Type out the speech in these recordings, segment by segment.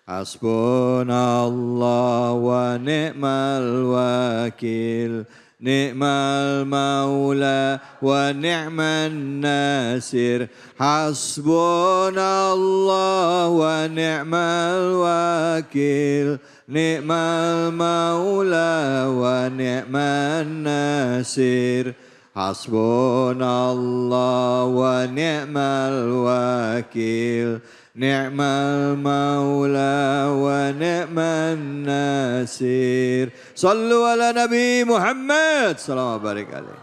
Hasbunallah wa ni'mal wakil. Ni'mal maula wa ni'man nasir. Hasbunallah wa ni'mal wakil. Ni'mal maula wa ni'man nasir. Hasbunallah wa ni'mal wakil. Ni'mal maula wa ni'man nasir. Sallu ala Nabi Muhammad. Sallallahu alaihi wasallam.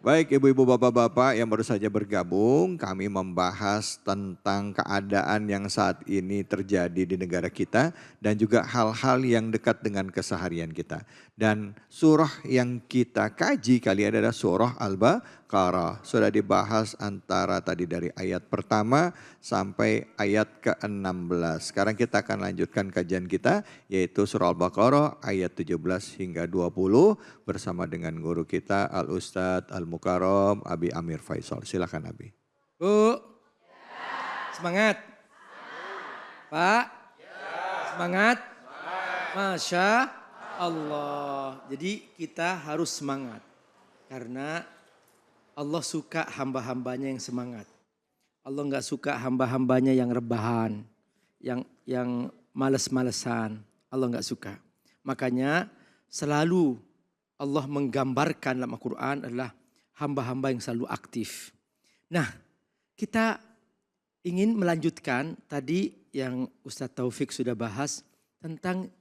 Baik ibu-ibu bapak-bapak yang baru saja bergabung, kami membahas tentang keadaan yang saat ini terjadi di negara kita dan juga hal-hal yang dekat dengan keseharian kita. Dan surah yang kita kaji kali ini adalah surah Al-Baqarah. Sudah dibahas antara tadi dari ayat pertama sampai ayat ke-16. Sekarang kita akan lanjutkan kajian kita yaitu surah Al-Baqarah ayat 17 hingga 20 bersama dengan guru kita Al-Ustadz Al-Mukarram Abi Amir Faisal. Silakan Abi. Bu, semangat. Pak, semangat. Masya Allah. Jadi kita harus semangat. Karena Allah suka hamba-hambanya yang semangat. Allah nggak suka hamba-hambanya yang rebahan. Yang males-malesan. Allah nggak suka. Makanya selalu Allah menggambarkan dalam Al-Quran adalah hamba-hamba yang selalu aktif. Nah, kita ingin melanjutkan tadi yang Ustadz Taufik sudah bahas tentang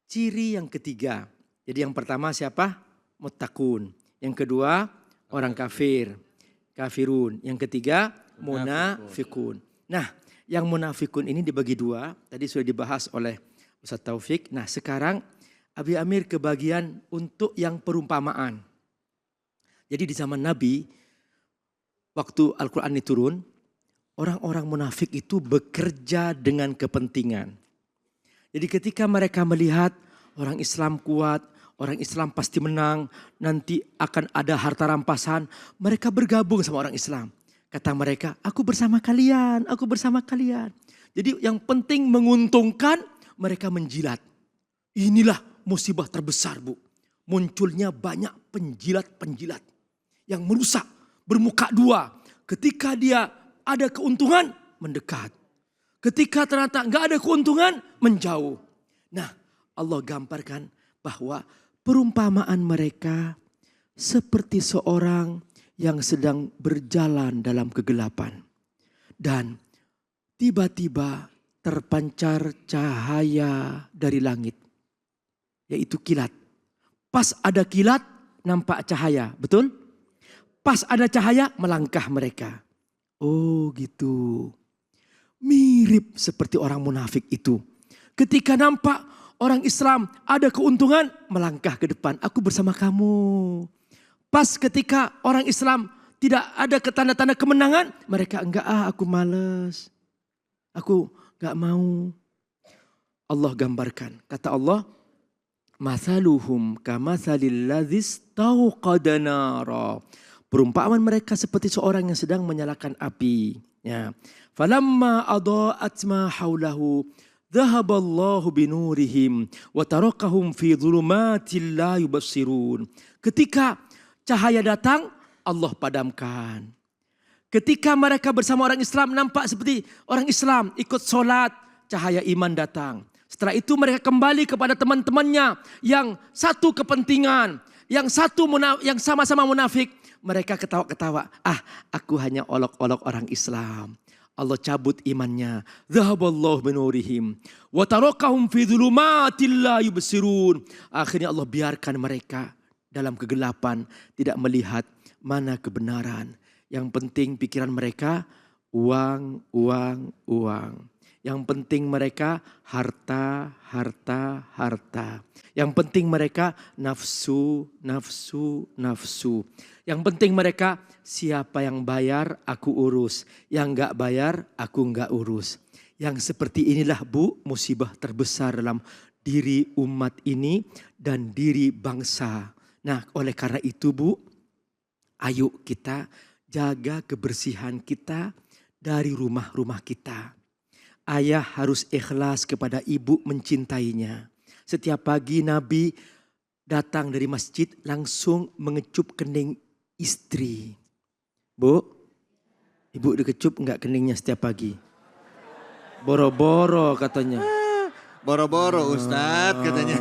ciri yang ketiga. Jadi yang pertama siapa? Muttaqun. Yang kedua orang kafir, kafirun. Yang ketiga munafikun. Nah, yang munafikun ini dibagi dua. Tadi sudah dibahas oleh Ustadz Taufik. Nah, sekarang Abi Amir kebagian untuk yang perumpamaan. Jadi di zaman Nabi, waktu Al-Quran diturun, orang-orang munafik itu bekerja dengan kepentingan. Jadi ketika mereka melihat orang Islam kuat, orang Islam pasti menang, nanti akan ada harta rampasan, mereka bergabung sama orang Islam. Kata mereka, aku bersama kalian, aku bersama kalian. Jadi yang penting menguntungkan, mereka menjilat. Inilah musibah terbesar, Bu. Munculnya banyak penjilat-penjilat yang merusak, bermuka dua. Ketika dia ada keuntungan, mendekat. Ketika ternyata nggak ada keuntungan, menjauh. Nah, Allah gambarkan bahwa perumpamaan mereka seperti seorang yang sedang berjalan dalam kegelapan. Dan tiba-tiba terpancar cahaya dari langit. Yaitu kilat. Pas ada kilat, nampak cahaya. Betul? Pas ada cahaya, melangkah mereka. Oh gitu. Mirip seperti orang munafik itu. Ketika nampak orang Islam ada keuntungan, melangkah ke depan. Aku bersama kamu. Pas ketika orang Islam tidak ada tanda-tanda kemenangan, mereka enggak, aku males. Aku enggak mau. Allah gambarkan. Kata Allah, Mathaluhum kamathalil ladzis tauqada nara. Perumpamaan mereka seperti seorang yang sedang menyalakan api. Ya. Falamma adaa'at ma haulahu dhahaballahu binurihim wa tarakahum fi dhulumatil la yubassirun. Ketika cahaya datang, Allah padamkan. Ketika mereka bersama orang Islam nampak seperti orang Islam ikut sholat, cahaya iman datang. Setelah itu mereka kembali kepada teman-temannya yang satu kepentingan, yang sama-sama munafik. Mereka ketawa-ketawa. Aku hanya olok-olok orang Islam. Allah cabut imannya. Dhahaballahu binurihim wa tarakahum fi dhulumatil la yubsirun. Akhirnya Allah biarkan mereka dalam kegelapan, tidak melihat mana kebenaran. Yang penting pikiran mereka uang, uang, uang. Yang penting mereka harta, harta, harta. Yang penting mereka nafsu, nafsu, nafsu. Yang penting mereka siapa yang bayar aku urus. Yang enggak bayar aku enggak urus. Yang seperti inilah Bu musibah terbesar dalam diri umat ini dan diri bangsa. Nah oleh karena itu Bu, ayo kita jaga kebersihan kita dari rumah-rumah kita. ayah harus ikhlas kepada ibu mencintainya. Setiap pagi Nabi datang dari masjid langsung mengecup kening istri. Bu, ibu dikecup enggak keningnya setiap pagi? Boro-boro katanya. Boro-boro Ustadz katanya.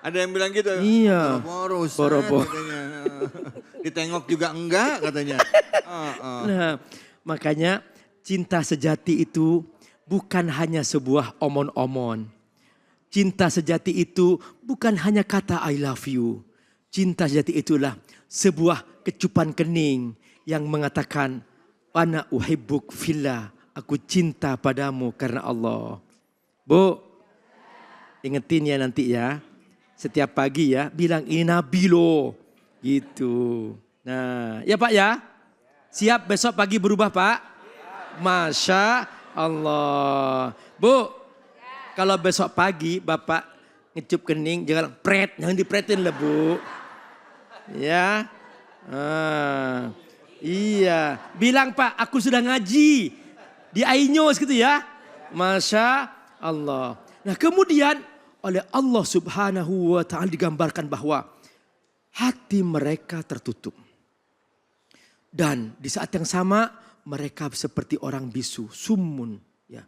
Ada yang bilang gitu. Iya. Boro-boro Ustadz Boro-boro. katanya. Ditengok juga enggak katanya. Nah, makanya cinta sejati itu bukan hanya sebuah omon-omon. Cinta sejati itu bukan hanya kata I love you. Cinta sejati itulah sebuah kecupan kening yang mengatakan ana uhibbuk fillah. Aku cinta padamu karena Allah. Bu, ingetin ya nanti ya. Setiap pagi ya bilang ini Nabi loh. Gitu. Nah ya Pak ya. Siap besok pagi berubah Pak? Masya Allah. Bu, kalau besok pagi Bapak ngecup kening jangan pret. Jangan dipretin lah Bu. Ya. Iya. Bilang Pak aku sudah ngaji. Di Ainyos gitu ya. Masya Allah. Nah kemudian oleh Allah subhanahu wa ta'ala digambarkan bahwa hati mereka tertutup. Dan di saat yang sama mereka seperti orang bisu, summun. Ya.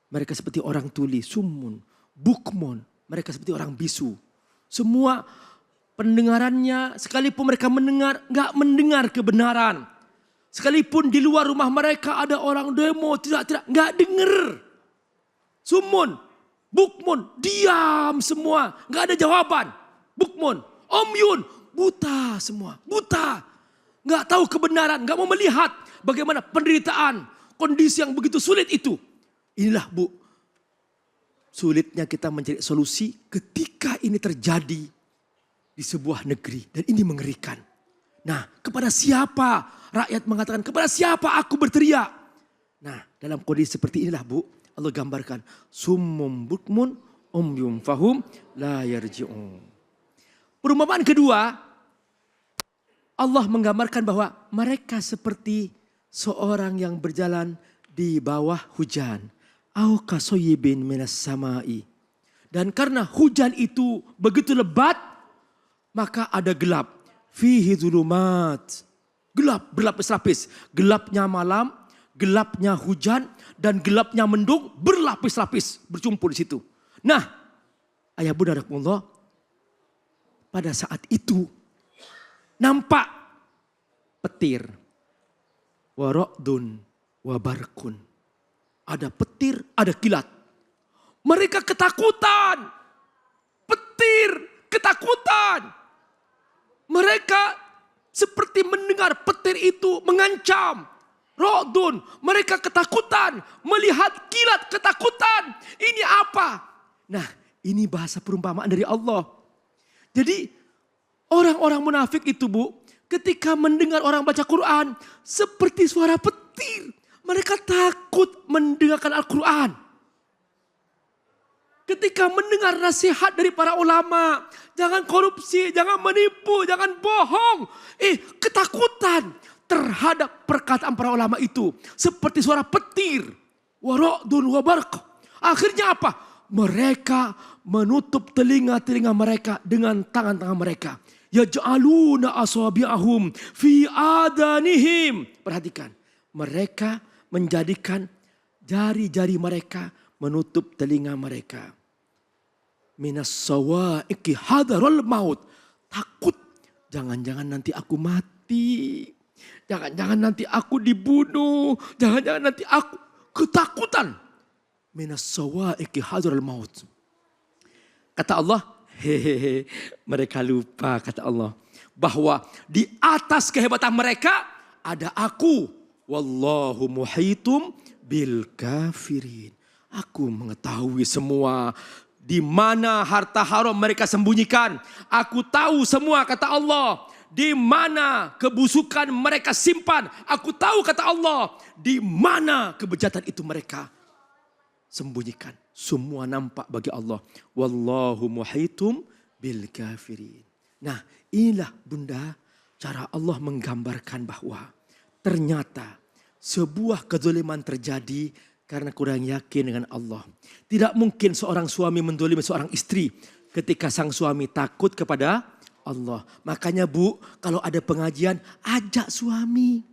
Mereka seperti orang tuli, summun, bukmun. Mereka seperti orang bisu. Semua pendengarannya sekalipun mereka mendengar, gak mendengar kebenaran. Sekalipun di luar rumah mereka ada orang demo, tidak, gak denger. Summun, bukmun, diam semua. Gak ada jawaban. Bukmun, omyun, buta semua. Buta. Gak tahu kebenaran, gak mau melihat bagaimana penderitaan, kondisi yang begitu sulit itu. Inilah Bu, sulitnya kita mencari solusi ketika ini terjadi di sebuah negeri. Dan ini mengerikan. Nah, kepada siapa rakyat mengatakan, kepada siapa aku berteriak? Nah, dalam kondisi seperti inilah Bu, Allah gambarkan. Summum bukmun umyum fahum la yarji'un. Perumpamaan kedua, Allah menggambarkan bahwa mereka seperti seorang yang berjalan di bawah hujan. Au kasoyibin minas samai. Dan karena hujan itu begitu lebat, maka ada gelap. Fihi dhulumat. Gelap, berlapis-lapis. Gelapnya malam, gelapnya hujan, dan gelapnya mendung berlapis-lapis. Bercumpul di situ. Nah, ayah bunda rahimakumullah, pada saat itu nampak petir. Warokdun wabarkun. Ada petir, ada kilat. Mereka ketakutan. Petir, ketakutan. Mereka seperti mendengar petir itu mengancam. Rokdun, mereka ketakutan. Melihat kilat, ketakutan. Ini apa? Nah, ini bahasa perumpamaan dari Allah. Jadi orang-orang munafik itu Bu, ketika mendengar orang baca Quran seperti suara petir. Mereka takut mendengarkan Al-Quran. Ketika mendengar nasihat dari para ulama, jangan korupsi, jangan menipu, jangan bohong. Ketakutan terhadap perkataan para ulama itu seperti suara petir. Warokdun wabarq. Akhirnya apa? Mereka menutup telinga-telinga mereka dengan tangan-tangan mereka. Yaj'aluna asabi'ahum fi adanihim. Perhatikan, mereka menjadikan jari-jari mereka menutup telinga mereka. Minas sawa'iqi hadarul maut. Takut, jangan-jangan nanti aku mati. Jangan-jangan nanti aku dibunuh. Jangan-jangan nanti aku ketakutan. Minas sawa'iqi hadarul maut. Kata Allah, hehehe, mereka lupa kata Allah. Bahwa di atas kehebatan mereka ada aku. Wallahu muhitum bil kafirin. Aku mengetahui semua di mana harta haram mereka sembunyikan. Aku tahu semua kata Allah. Di mana kebusukan mereka simpan. Aku tahu kata Allah. Di mana kebejatan itu mereka sembunyikan. Semua nampak bagi Allah. Wallahu muhitum bil kafirin. Nah, inilah bunda cara Allah menggambarkan bahwa ternyata sebuah kezaliman terjadi Karena kurang yakin dengan Allah. Tidak mungkin seorang suami mendolimi seorang istri ketika sang suami takut kepada Allah. Makanya Bu, kalau ada pengajian, ajak suami.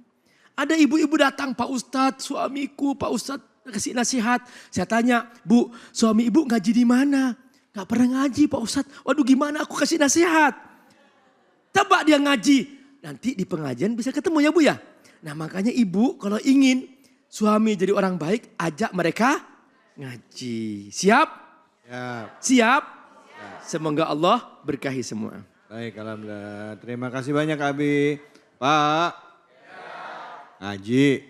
Ada ibu-ibu datang, Pak Ustadz, suamiku, Pak Ustadz kasih nasihat. Saya tanya, Bu, suami ibu ngaji di mana? Gak pernah ngaji Pak Ustadz. Waduh gimana aku kasih nasihat? Coba dia ngaji. Nanti di pengajian bisa ketemu ya Bu ya. Nah makanya ibu kalau ingin suami jadi orang baik, ajak mereka ngaji. Siap? Ya. Siap? Ya. Semoga Allah berkahi semua. Baik, alhamdulillah. Terima kasih banyak Abi. Pak. Ngaji.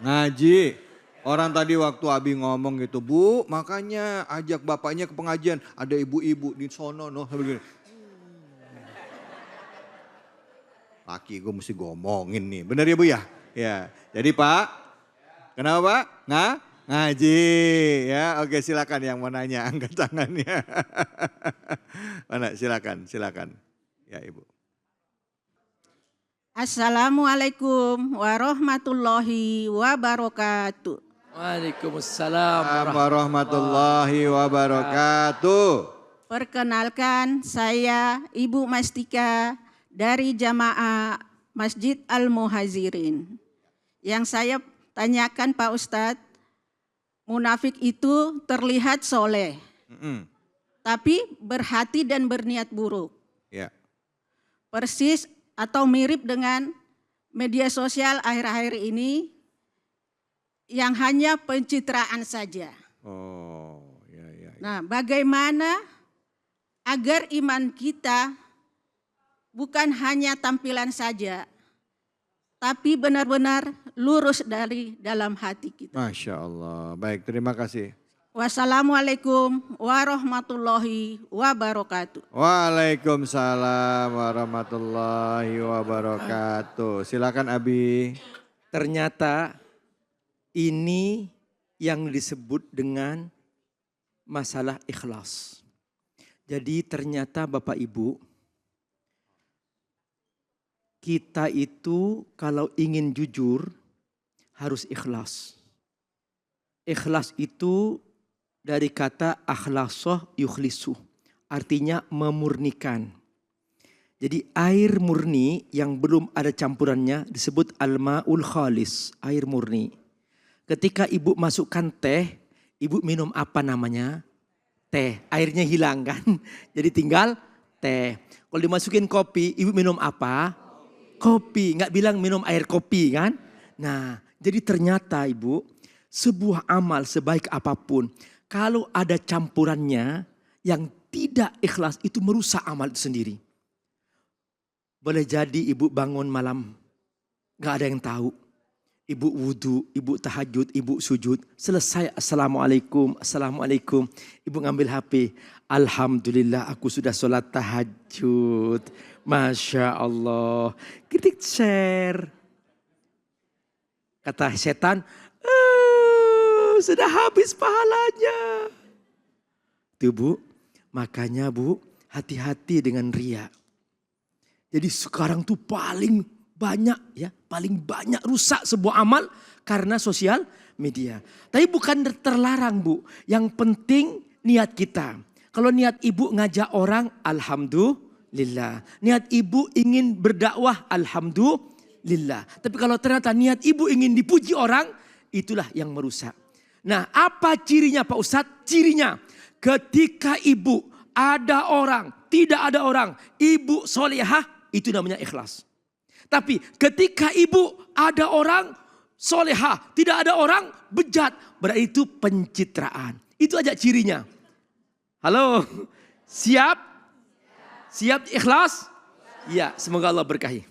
Ngaji. Orang tadi waktu Abi ngomong gitu, Bu, makanya ajak bapaknya ke pengajian. Ada ibu-ibu di sono, noh, begini. Laki gue mesti ngomongin nih, bener ya Bu ya? Ya, jadi Pak, kenapa Pak? Ngaji, ya. Oke silakan yang mau nanya, angkat tangannya. Mana, silakan. Ya Ibu. Assalamualaikum warahmatullahi wabarakatuh. Waalaikumsalam warahmatullahi wabarakatuh. Perkenalkan saya Ibu Mastika dari Jamaah Masjid Al-Muhazirin. Yang saya tanyakan Pak Ustadz, munafik itu terlihat soleh, tapi berhati dan berniat buruk. Ya. Persis atau mirip dengan media sosial akhir-akhir ini yang hanya pencitraan saja. Oh, ya. Nah, bagaimana agar iman kita bukan hanya tampilan saja, tapi benar-benar lurus dari dalam hati kita. Masya Allah. Baik, terima kasih. Wassalamualaikum warahmatullahi wabarakatuh. Waalaikumsalam warahmatullahi wabarakatuh. Silakan Abi. Ternyata ini yang disebut dengan masalah ikhlas. Jadi ternyata Bapak Ibu, kita itu kalau ingin jujur harus ikhlas. Ikhlas itu dari kata akhlasoh yukhlisu, artinya memurnikan. Jadi air murni yang belum ada campurannya disebut al-ma'ul khalis, air murni. Ketika ibu masukkan teh, ibu minum apa namanya? Teh, airnya hilang kan? Jadi tinggal teh. Kalau dimasukin kopi, ibu minum apa? Kopi, nggak bilang minum air kopi kan? Nah, jadi ternyata ibu, sebuah amal sebaik apapun, kalau ada campurannya yang tidak ikhlas itu merusak amal itu sendiri. Boleh jadi ibu bangun malam, nggak ada yang tahu. Ibu wudhu, ibu tahajud, ibu sujud. Selesai assalamualaikum. Ibu ngambil HP. Alhamdulillah aku sudah sholat tahajud. Masya Allah. Kita share. Kata setan, sudah habis pahalanya. Tuh Bu, makanya Bu hati-hati dengan riya. Jadi sekarang tuh paling banyak rusak sebuah amal karena sosial media. Tapi bukan terlarang Bu, yang penting niat kita. Kalau niat ibu ngajak orang, alhamdulillah. Niat ibu ingin berdakwah, alhamdulillah. Tapi kalau ternyata niat ibu ingin dipuji orang, itulah yang merusak. Nah apa cirinya Pak Ustadz? Cirinya ketika ibu ada orang, tidak ada orang, ibu solehah, itu namanya ikhlas. Tapi ketika ibu ada orang soleha, tidak ada orang bejat, berarti itu pencitraan. Itu aja cirinya. Halo, siap? Siap ikhlas? Ya, semoga Allah berkahi.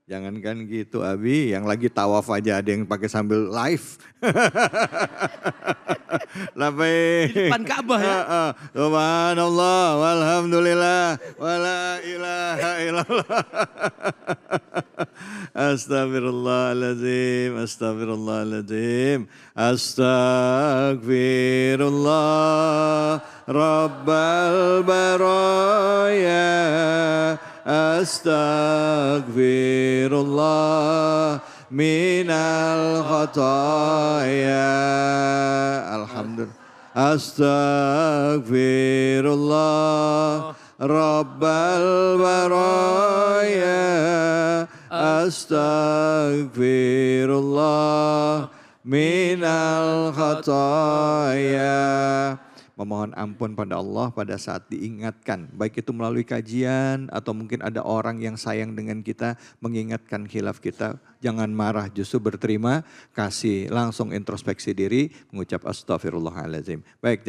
Jangankan gitu Abi, yang lagi tawaf aja ada yang pakai sambil live. Di depan Ka'bah ya. Subhanallah, walhamdulillah, wala ilaha illallah. Astagfirullahaladzim, astagfirullahaladzim, astagfirullah, rabbal baraya. Astaghfirullah minal khataya. Alhamdulillah. Astaghfirullah Rabbal baraya. Astaghfirullah minal khataya. Memohon ampun pada Allah pada saat diingatkan. Baik itu melalui kajian atau mungkin ada orang yang sayang dengan kita mengingatkan khilaf kita. Jangan marah, justru berterima kasih. Langsung introspeksi diri, mengucap astagfirullahaladzim. Baik.